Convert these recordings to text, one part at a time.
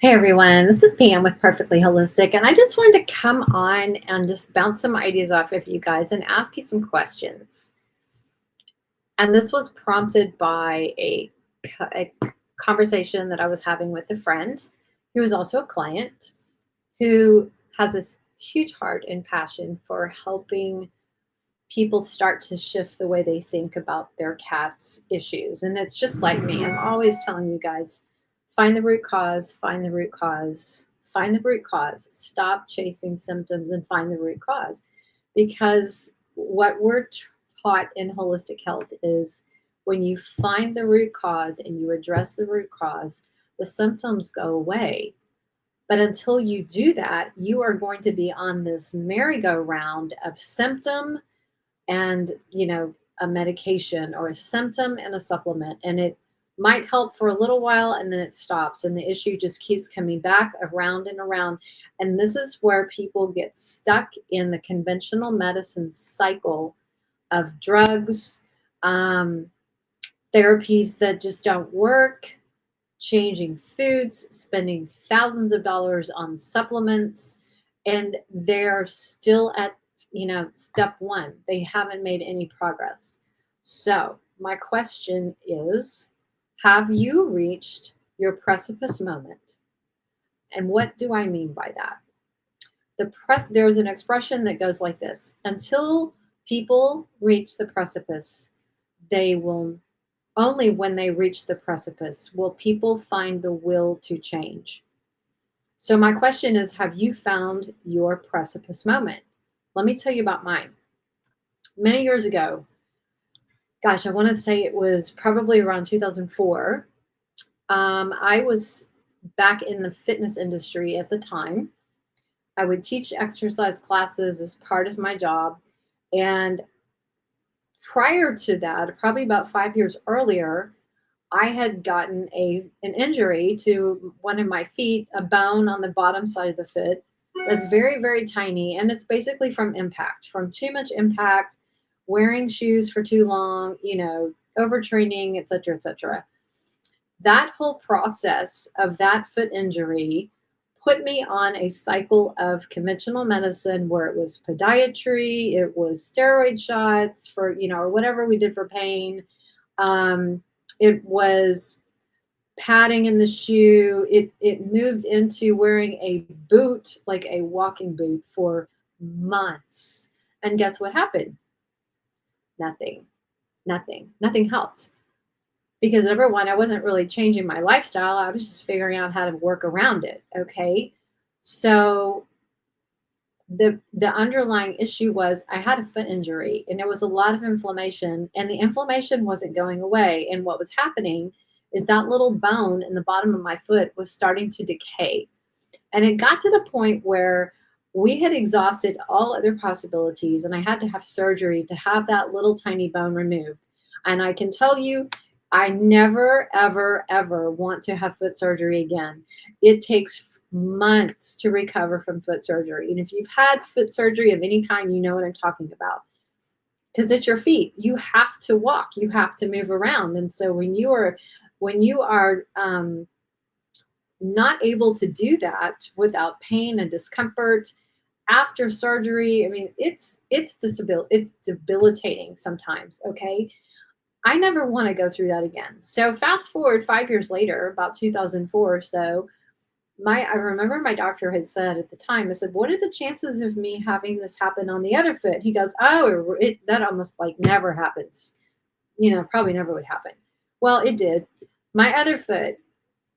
Hey everyone, this is Pam with Perfectly Holistic, and I just wanted to come on and just bounce some ideas off of you guys and ask you some questions. And this was prompted by a conversation that I was having with a friend who is also a client who has this huge heart and passion for helping people start to shift the way they think about their cat's issues. And it's just like me. I'm always telling you guys, find the root cause, find the root cause, find the root cause. Stop chasing symptoms and find the root cause. Because what we're taught in holistic health is when you find the root cause and you address the root cause, the symptoms go away. But until you do that, you are going to be on this merry-go-round of symptom and a medication or a symptom and a supplement, and it might help for a little while and then it stops and the issue just keeps coming back around and around. And this is where people get stuck in the conventional medicine cycle of drugs, um, therapies that just don't work, changing foods, spending thousands of dollars on supplements, and they're still at, step one. They haven't made any progress. So, my question is, have you reached your precipice moment? And what do I mean by that? There's an expression that goes like this: until people reach the precipice, they will only when they reach the precipice will people find the will to change. So, my question is, have you found your precipice moment? Let me tell you about mine. Many years ago, gosh, I want to say it was probably around 2004. I was back in the fitness industry at the time. I would teach exercise classes as part of my job. And prior to that, probably about 5 years earlier, I had gotten an injury to one of my feet, a bone on the bottom side of the foot that's very, very tiny. And it's basically from impact, from too much impact, wearing shoes for too long, overtraining, et cetera, et cetera. That whole process of that foot injury put me on a cycle of conventional medicine where it was podiatry, it was steroid shots for, or whatever we did for pain. It was padding in the shoe. It moved into wearing a boot, like a walking boot, for months. And guess what happened? Nothing. Nothing helped. Because number one, I wasn't really changing my lifestyle. I was just figuring out how to work around it. Okay. So the underlying issue was I had a foot injury and there was a lot of inflammation, and the inflammation wasn't going away. And what was happening is that little bone in the bottom of my foot was starting to decay. And it got to the point where we had exhausted all other possibilities, and I had to have surgery to have that little tiny bone removed. And I can tell you, I never, ever, ever want to have foot surgery again. It takes months to recover from foot surgery. And if you've had foot surgery of any kind, you know what I'm talking about. Because it's your feet. You have to walk. You have to move around. And so when you are not able to do that without pain and discomfort after surgery, I mean, it's debilitating sometimes. Okay. I never want to go through that again. So fast forward 5 years later, about 2004 or so, I remember my doctor had said at the time, I said, "What are the chances of me having this happen on the other foot?" He goes, "Oh, that almost like never happens. Probably never would happen." Well, it did. My other foot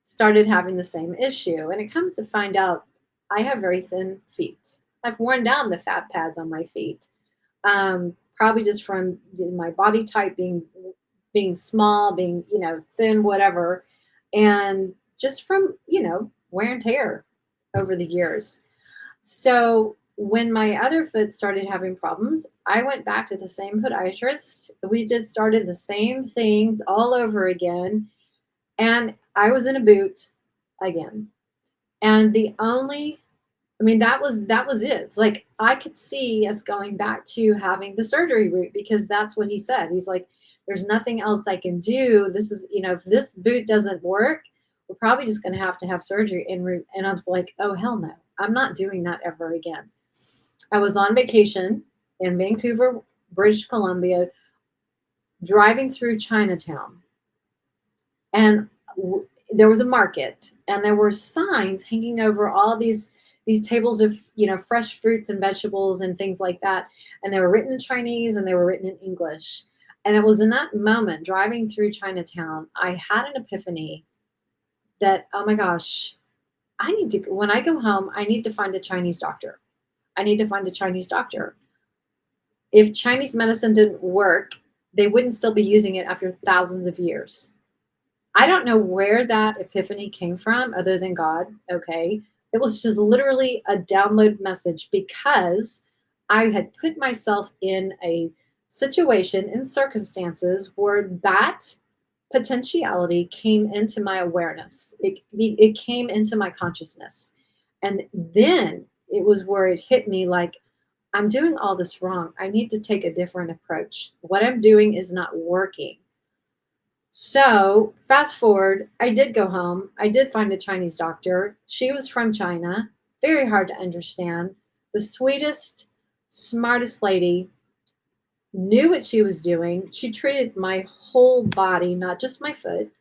started having the same issue, and it comes to find out I have very thin feet. I've worn down the fat pads on my feet, probably just from my body type being small, being thin, whatever, and just from wear and tear over the years. So when my other foot started having problems, I went back to the same podiatrist. We did started the same things all over again, and I was in a boot again. And the only I mean, that was it. It's like I could see us going back to having the surgery route, because that's what he said. He's like, there's nothing else I can do. This is, if this boot doesn't work, we're probably just going to have surgery. And I was like, oh, hell no. I'm not doing that ever again. I was on vacation in Vancouver, British Columbia, driving through Chinatown. And there was a market, and there were signs hanging over all these tables of, fresh fruits and vegetables and things like that. And they were written in Chinese and they were written in English. And it was in that moment, driving through Chinatown, I had an epiphany that, oh my gosh, when I go home, I need to find a Chinese doctor. I need to find a Chinese doctor. If Chinese medicine didn't work, they wouldn't still be using it after thousands of years. I don't know where that epiphany came from other than God, okay? It was just literally a download message because I had put myself in a situation, in circumstances where that potentiality came into my awareness. It came into my consciousness. And then it was where it hit me like, I'm doing all this wrong. I need to take a different approach. What I'm doing is not working. So fast forward, I did go home. I did find a Chinese doctor. She was from China, very hard to understand. The sweetest, smartest lady, knew what she was doing. She treated my whole body, not just my foot.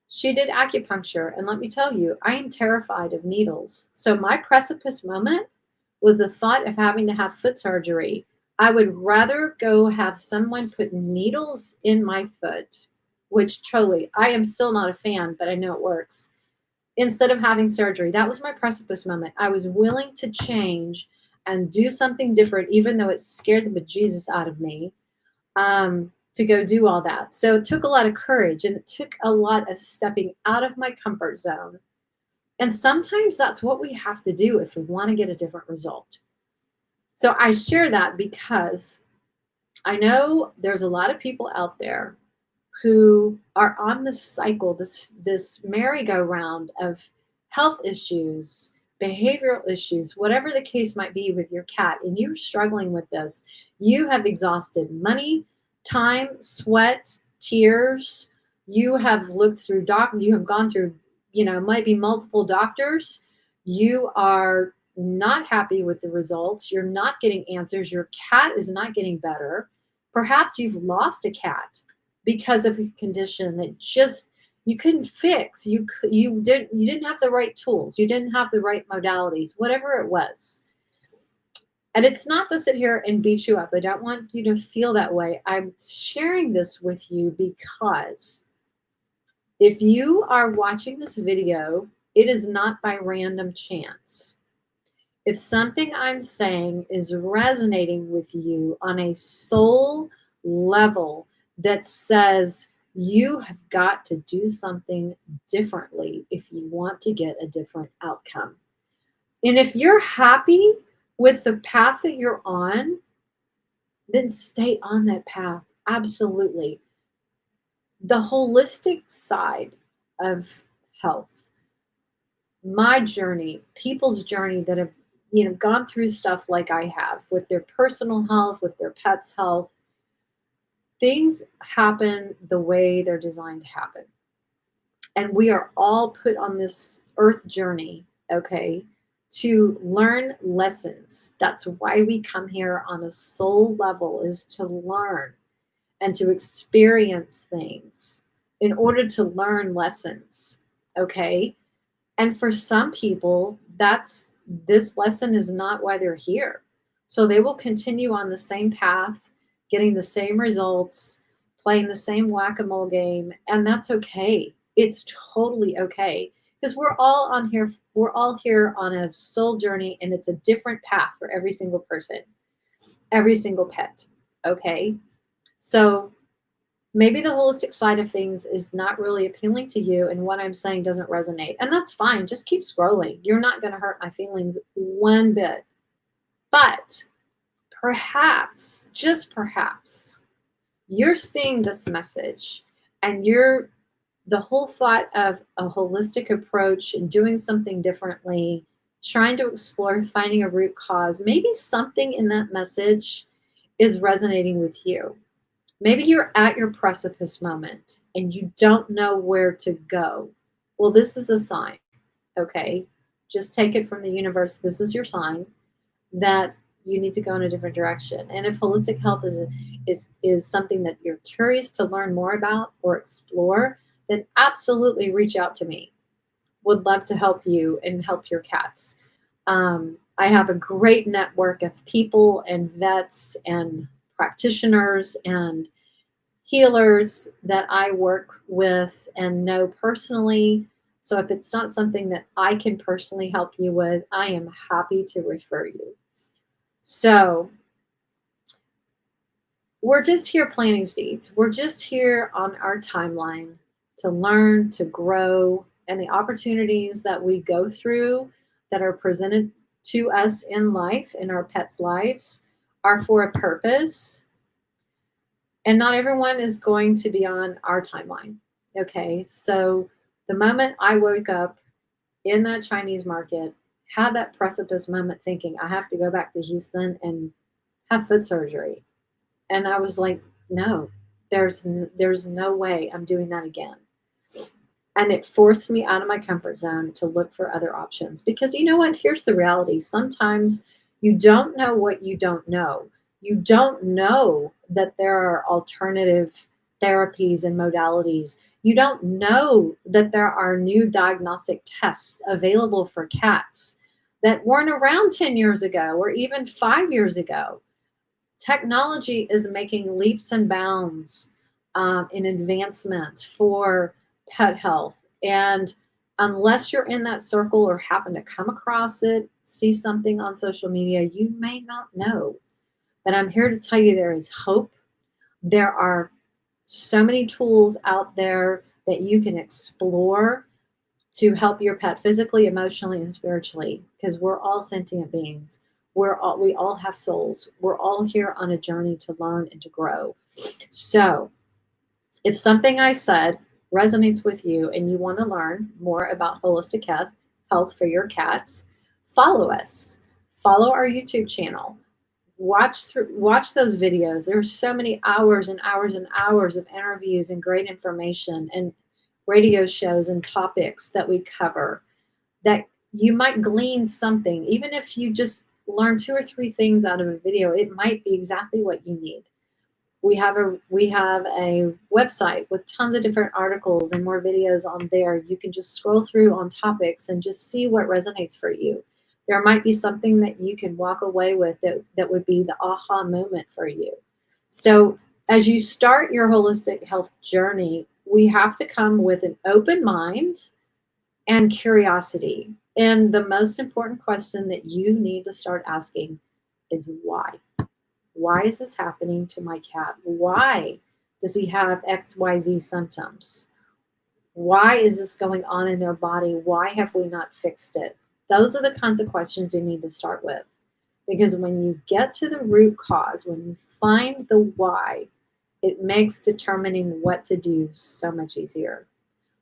She did acupuncture. And let me tell you, I am terrified of needles. So my precipice moment was the thought of having to have foot surgery. I would rather go have someone put needles in my foot, which truly, I am still not a fan, but I know it works, instead of having surgery. That was my precipice moment. I was willing to change and do something different, even though it scared the bejesus out of me, to go do all that. So it took a lot of courage and it took a lot of stepping out of my comfort zone. And sometimes that's what we have to do if we want to get a different result. So I share that because I know there's a lot of people out there who are on this cycle, this merry-go-round of health issues, behavioral issues, whatever the case might be with your cat, and you're struggling with this. You have exhausted money, time, sweat, tears. You have looked through you have gone through, might be multiple doctors. You are not happy with the results. You're not getting answers. Your cat is not getting better. Perhaps you've lost a cat because of a condition that just you couldn't fix. You didn't have the right tools. You didn't have the right modalities, whatever it was. And it's not to sit here and beat you up. I don't want you to feel that way. I'm sharing this with you because if you are watching this video, it is not by random chance. If something I'm saying is resonating with you on a soul level that says you have got to do something differently if you want to get a different outcome. And if you're happy with the path that you're on, then stay on that path. Absolutely. The holistic side of health, my journey, people's journey that have gone through stuff like I have with their personal health, with their pets' health, things happen the way they're designed to happen. And we are all put on this earth journey, okay, to learn lessons. That's why we come here on a soul level, is to learn and to experience things in order to learn lessons, okay? And for some people, this lesson is not why they're here. So they will continue on the same path, getting the same results, playing the same whack-a-mole game, and that's okay. It's totally okay because we're all here on a soul journey, and it's a different path for every single person, every single pet, okay? So maybe the holistic side of things is not really appealing to you and what I'm saying doesn't resonate. And that's fine. Just keep scrolling. You're not going to hurt my feelings one bit. But perhaps, just perhaps, you're seeing this message and the whole thought of a holistic approach and doing something differently, trying to explore finding a root cause, maybe something in that message is resonating with you. Maybe you're at your precipice moment and you don't know where to go. Well, this is a sign, okay? Just take it from the universe. This is your sign that you need to go in a different direction. And if holistic health is something that you're curious to learn more about or explore, then absolutely reach out to me. Would love to help you and help your cats. I have a great network of people and vets and practitioners and healers that I work with and know personally. So if it's not something that I can personally help you with, I am happy to refer you. So we're just here planting seeds. We're just here on our timeline to learn, to grow, and the opportunities that we go through that are presented to us in life, in our pets' lives, are for a purpose. And not everyone is going to be on our timeline. Okay. So the moment I woke up in that Chinese market, had that precipice moment thinking, I have to go back to Houston and have foot surgery. And I was like, no, there's no way I'm doing that again. And it forced me out of my comfort zone to look for other options. Because you know what? Here's the reality. Sometimes you don't know what you don't know. You don't know that there are alternative therapies and modalities. You don't know that there are new diagnostic tests available for cats that weren't around 10 years ago or even 5 years ago. Technology is making leaps and bounds in advancements for pet health. And unless you're in that circle or happen to come across it, see something on social media, you may not know. But I'm here to tell you there is hope. There are so many tools out there that you can explore to help your pet physically, emotionally, and spiritually, because we're all sentient beings. We all have souls. We're all here on a journey to learn and to grow. So, if something I said resonates with you and you want to learn more about holistic health for your cats, follow us. Follow our YouTube channel. Watch those videos. There's so many hours and hours and hours of interviews and great information and radio shows and topics that we cover that you might glean something. Even if you just learn two or three things out of a video, it might be exactly what you need. We have a website with tons of different articles and more videos on there. You can just scroll through on topics and just see what resonates for you. There might be something that you can walk away with that would be the aha moment for you. So as you start your holistic health journey, we have to come with an open mind and curiosity. And the most important question that you need to start asking is why? Why is this happening to my cat? Why does he have XYZ symptoms? Why is this going on in their body? Why have we not fixed it? Those are the kinds of questions you need to start with. Because when you get to the root cause, when you find the why, it makes determining what to do so much easier.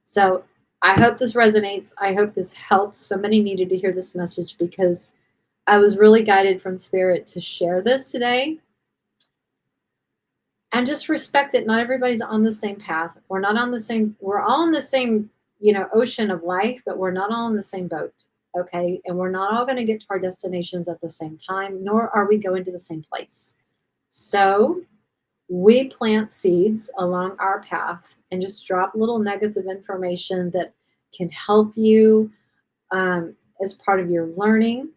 So I hope this resonates. I hope this helps. Somebody needed to hear this message because I was really guided from spirit to share this today. And just respect that not everybody's on the same path. We're all on the same, ocean of life, but we're not all in the same boat. Okay. And we're not all going to get to our destinations at the same time, nor are we going to the same place. So we plant seeds along our path and just drop little nuggets of information that can help you as part of your learning,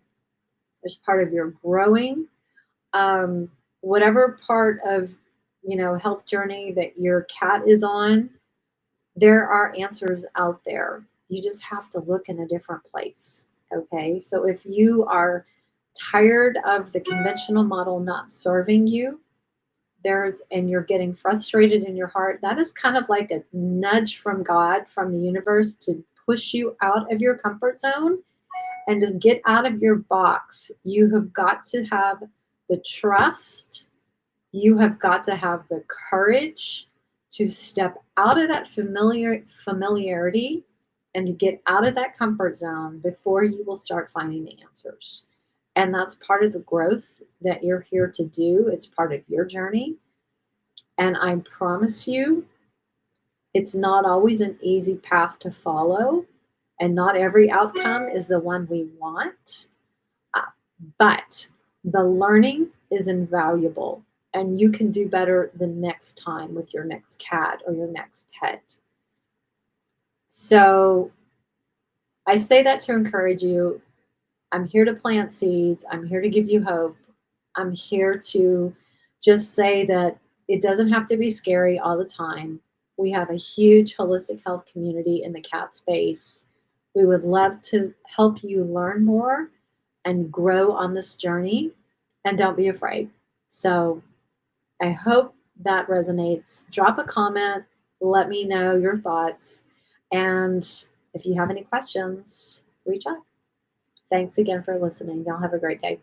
as part of your growing, um, whatever part of health journey that your cat is on. There are answers out there. You just have to look in a different place. Okay, so if you are tired of the conventional model not serving you, and you're getting frustrated in your heart, that is kind of like a nudge from God, from the universe, to push you out of your comfort zone and to get out of your box. You have got to have the trust, you have got to have the courage to step out of that familiarity and to get out of that comfort zone before you will start finding the answers. And that's part of the growth that you're here to do. It's part of your journey. And I promise you, It's not always an easy path to follow, and not every outcome is the one we want. Uh, But the learning is invaluable, and you can do better the next time with your next cat or your next pet. So I say that to encourage you. I'm here to plant seeds. I'm here to give you hope. I'm here to just say that it doesn't have to be scary all the time. We have a huge holistic health community in the cat space. We would love to help you learn more and grow on this journey. And don't be afraid. So I hope that resonates. Drop a comment. Let me know your thoughts. And if you have any questions, reach out. Thanks again for listening. Y'all have a great day.